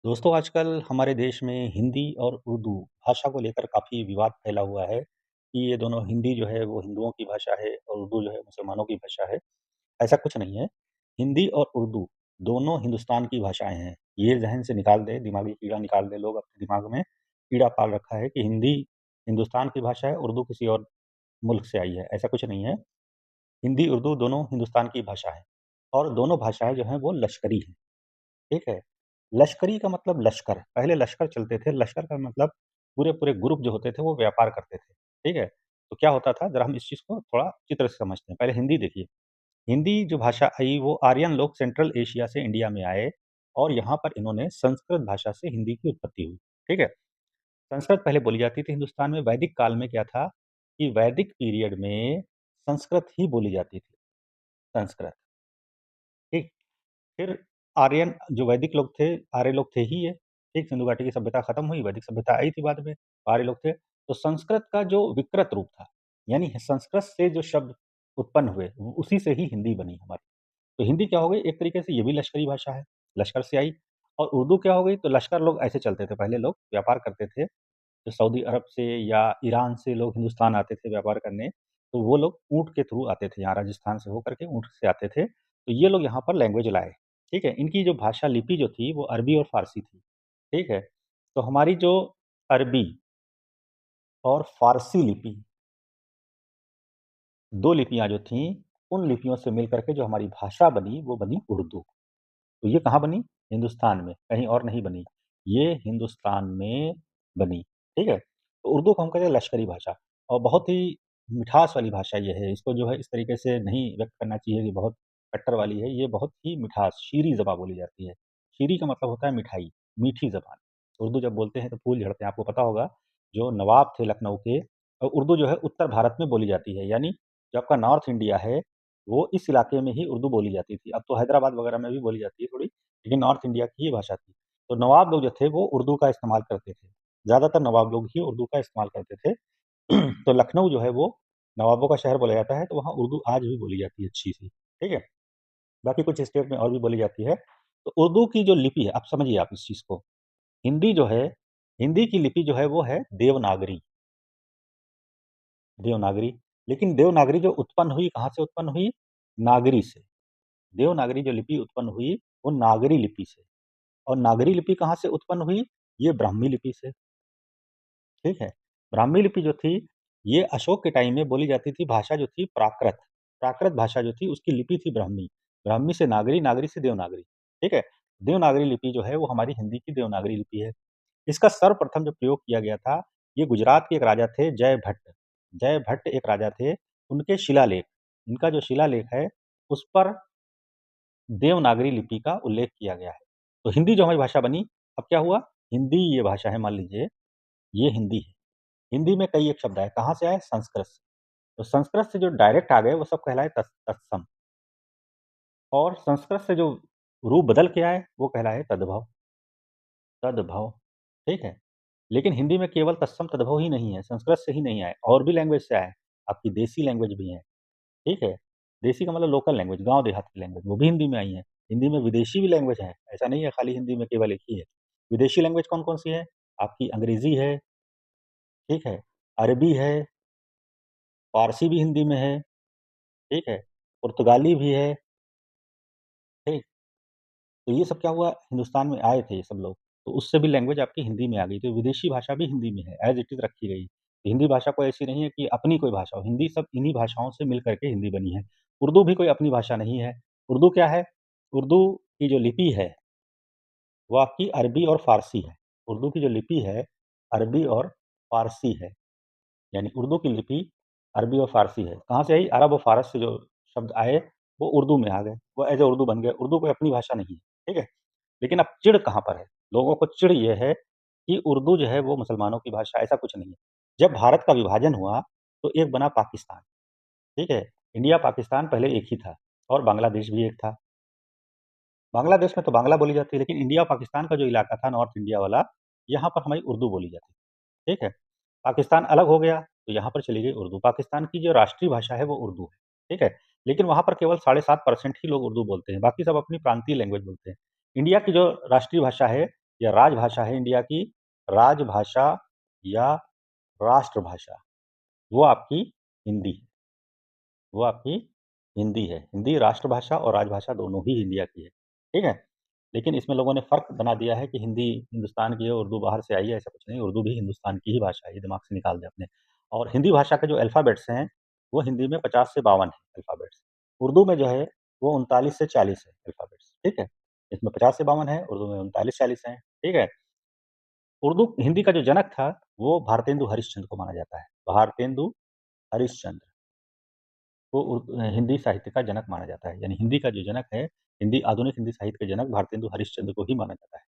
दोस्तों, आजकल हमारे देश में हिंदी और उर्दू भाषा को लेकर काफ़ी विवाद फैला हुआ है कि ये दोनों हिंदी जो है वो हिंदुओं की भाषा है और उर्दू जो है मुसलमानों की भाषा है। ऐसा कुछ नहीं है। हिंदी और उर्दू दोनों हिंदुस्तान की भाषाएँ हैं। ये ज़हन से निकाल दें, दिमागी कीड़ा निकाल दें, लोग अपने दिमाग में कीड़ा पाल रखा है कि हिंदी हिंदुस्तान की भाषा है, उर्दू किसी और मुल्क से आई है। ऐसा कुछ नहीं है। हिंदी, उर्दू दोनों हिंदुस्तान की भाषा है और दोनों भाषाएँ जो हैं वो लश्करी हैं। ठीक है? लश्करी का मतलब लश्कर, पहले लश्कर चलते थे, लश्कर का मतलब पूरे-पूरे ग्रुप जो होते थे वो व्यापार करते थे, ठीक है? तो क्या होता था ज़रा हम इस चीज़ को थोड़ा चित्र से समझते हैं। पहले हिंदी देखिए, हिंदी जो भाषा आई वो आर्यन लोग सेंट्रल एशिया से इंडिया में आए और यहाँ पर इन्होंने संस्कृत भाषा से हिंदी की उत्पत्ति हुई, ठीक है? संस्कृत पहले बोली जाती थी हिंदुस्तान में, वैदिक काल में क्या था कि वैदिक पीरियड में संस्कृत ही बोली जाती थी, संस्कृत, ठीक? फिर आर्यन जो वैदिक लोग थे, आर्य लोग थे ही ये, ठीक? सिंधु घाटी की सभ्यता खत्म हुई, वैदिक सभ्यता आई थी बाद में, आर्य लोग थे। तो संस्कृत का जो विकृत रूप था, यानी संस्कृत से जो शब्द उत्पन्न हुए, वो उसी से ही हिंदी बनी हमारी। तो हिंदी क्या हो गई, एक तरीके से ये भी लश्करी भाषा है, लश्कर से आई। और उर्दू क्या हो गई, तो लश्कर लोग ऐसे चलते थे, पहले लोग व्यापार करते थे, जो सऊदी अरब से या ईरान से लोग हिंदुस्तान आते थे व्यापार करने, तो वो लोग ऊँट के थ्रू आते थे, यहाँ राजस्थान से होकर के ऊँट से आते थे, तो ये लोग यहाँ पर लैंग्वेज लाए, ठीक है? इनकी जो भाषा लिपि जो थी, वो अरबी और फ़ारसी थी, ठीक है? तो हमारी जो अरबी और फ़ारसी लिपि, 2 लिपियाँ जो थीं, उन लिपियों से मिल कर के जो हमारी भाषा बनी, वो बनी उर्दू। तो ये कहाँ बनी? हिंदुस्तान में, कहीं और नहीं बनी। ये हिंदुस्तान में बनी, ठीक है? तो उर्दू को हम कहते हैं लश्करी भाषा और बहुत ही मिठास वाली भाषा ये है। इसको जो है इस तरीके से नहीं व्यक्त करना चाहिए कि बहुत कट्टर वाली है, ये बहुत ही मिठास, शीरी ज़बान बोली जाती है। शीरी का मतलब होता है मिठाई, मीठी ज़बान। उर्दू जब बोलते हैं तो फूल झड़ते हैं, आपको पता होगा, जो नवाब थे लखनऊ के उर्दू जो है उत्तर भारत में बोली जाती है, यानी जो आपका नॉर्थ इंडिया है वो इस इलाके में ही उर्दू बोली जाती थी। अब तो हैदराबाद वगैरह में भी बोली जाती है थोड़ी, लेकिन नॉर्थ इंडिया की ये भाषा थी। तो नवाब लोग जो थे वो उर्दू का इस्तेमाल करते थे। ज़्यादातर नवाब लोग ही उर्दू का इस्तेमाल करते थे। तो लखनऊ जो है वो नवाबों का शहर बोला जाता है, तो वहाँ उर्दू आज भी बोली जाती है अच्छी-सी, ठीक है? बाकी कुछ स्टेट में और भी बोली जाती है। तो उर्दू की जो लिपि है, अब समझिए आप इस चीज़ को, हिंदी जो है, हिंदी की लिपि जो है वो है देवनागरी, देवनागरी। लेकिन देवनागरी जो उत्पन्न हुई, कहाँ से उत्पन्न हुई? नागरी से। देवनागरी जो लिपि उत्पन्न हुई, वो नागरी लिपि से और नागरी लिपि कहाँ से उत्पन्न हुई? ये ब्राह्मी लिपि से, ठीक है? ब्राह्मी लिपि जो थी, ये अशोक के टाइम में बोली जाती थी, भाषा जो थी प्राकृत। प्राकृत भाषा जो थी, उसकी लिपि थी ब्राह्मी। ब्राह्मी से नागरी, नागरी से देवनागरी, ठीक है? देवनागरी लिपि जो है, वो हमारी हिंदी की देवनागरी लिपि है। इसका सर्वप्रथम जो प्रयोग किया गया था, ये गुजरात के एक राजा थे जयभट्ट। जयभट्ट एक राजा थे, उनके शिलालेख, इनका जो शिलालेख है, उस पर देवनागरी लिपि का उल्लेख किया गया है। तो हिंदी जो हमारी भाषा बनी, अब क्या हुआ? हिंदी ये भाषा है, मान लीजिए, ये हिंदी है। हिंदी में कई एक शब्द आए, कहाँ से आए? संस्कृत से। तो संस्कृत से जो डायरेक्ट आ गए, वो सब कहलाए तत्सम और संस्कृत से जो रूप बदल के आए, वो कहलाए तद्भव, तद्भव, ठीक है? लेकिन हिंदी में केवल तत्सम तद्भव ही नहीं है, संस्कृत से ही नहीं आए, और भी लैंग्वेज से आए। आपकी देसी लैंग्वेज भी है, ठीक है? देसी का मतलब लोकल लैंग्वेज, गाँव देहात की लैंग्वेज, वो भी हिंदी में आई हैं। हिंदी में विदेशी भी लैंग्वेज हैं, ऐसा नहीं है खाली हिंदी में केवल एक ही है। विदेशी लैंग्वेज कौन-कौन सी है? आपकी अंग्रेज़ी है, ठीक है? अरबी है, फ़ारसी भी हिंदी में है, ठीक है? पुर्तगाली भी है, ठीक? तो ये सब क्या हुआ, हिंदुस्तान में आए थे ये सब लोग, तो उससे भी लैंग्वेज आपकी हिंदी में आ गई, तो विदेशी भाषा भी हिंदी में है, ऐज़ इट इज़ रखी गई। हिंदी भाषा कोई ऐसी नहीं है कि अपनी कोई भाषा हो, हिंदी सब इन्हीं भाषाओं से मिल कर के हिंदी बनी है। उर्दू भी कोई अपनी भाषा नहीं है। उर्दू क्या है? उर्दू की जो लिपि है, वो आपकी अरबी और फ़ारसी है। उर्दू की जो लिपि है, अरबी और फ़ारसी है, यानी उर्दू की लिपि अरबी और फ़ारसी है। कहाँ से आई? अरब और फ़ारस से जो शब्द आए, वो उर्दू में आ गए, वो एज़ अ उर्दू बन गए। उर्दू कोई अपनी भाषा नहीं है, ठीक है? लेकिन अब चिढ़ कहाँ पर है? लोगों को चिढ़ ये है कि उर्दू जो है वो मुसलमानों की भाषा है, ऐसा कुछ नहीं है। जब भारत का विभाजन हुआ, तो एक बना पाकिस्तान, ठीक है? इंडिया पाकिस्तान पहले एक ही था और बांग्लादेश भी एक था। बांग्लादेश में तो बांग्ला बोली जाती है, लेकिन इंडिया पाकिस्तान का जो इलाका था नॉर्थ इंडिया वाला, यहाँ पर हमारी उर्दू बोली जाती थी, ठीक है? पाकिस्तान अलग हो गया, तो यहाँ पर चली गई उर्दू। पाकिस्तान की जो राष्ट्रीय भाषा है वो उर्दू है, ठीक है? लेकिन वहाँ पर केवल 7.5% ही लोग उर्दू बोलते हैं, बाकी सब अपनी प्रांतीय लैंग्वेज बोलते हैं। इंडिया की जो राष्ट्रीय भाषा है, या राजभाषा है इंडिया की, राजभाषा या राष्ट्रभाषा, वो आपकी हिंदी है। वो आपकी हिंदी है। हिंदी राष्ट्रभाषा और राजभाषा दोनों ही इंडिया की है, ठीक है? लेकिन इसमें लोगों ने फ़र्क बना दिया है कि हिंदी हिंदुस्तान की है, उर्दू बाहर से आई है, ऐसा कुछ नहीं, उर्दू भी हिंदुस्तान की ही भाषा है, ये दिमाग से निकाल दें अपने। और हिंदी भाषा के जो अल्फ़ाबेट्स हैं, वो हिंदी में 50 से 52 हैं अल्फ़ाबेट्स। उर्दू में जो है, वो 39 से 40 है अल्फ़ाबेट्स, ठीक है? इसमें 50 से 52 है, उर्दू में 39-40 हैं, ठीक है? उर्दू हिंदी का जो जनक था, वो भारतेंदु हरिश्चंद्र को माना जाता है। भारतेंदु हरिश्चंद्र को हिंदी साहित्य का जनक माना जाता है। यानी हिंदी का जो जनक है, आधुनिक हिंदी साहित्य के जनक भारतेंदु हरिश्चंद्र को ही माना जाता है।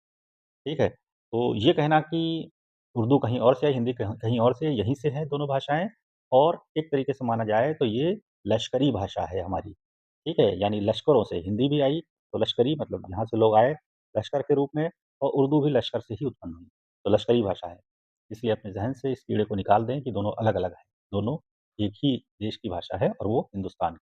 ठीक है? तो ये कहना कि उर्दू कहीं और से आई, हिंदी कहीं और से, यहीं से हैं दोनों भाषाएँ, और एक तरीके से माना जाए तो ये लश्करी भाषा है हमारी, ठीक है? यानी लश्करों से हिंदी भी आई, तो लश्करी मतलब यहाँ से लोग आए लश्कर के रूप में, और उर्दू भी लश्कर से ही उत्पन्न हुई, तो लश्करी भाषा है। इसलिए अपने ज़हन से इस कीड़े को निकाल दें कि दोनों अलग-अलग हैं, दोनों एक ही देश की भाषा है और वो हिंदुस्तान की।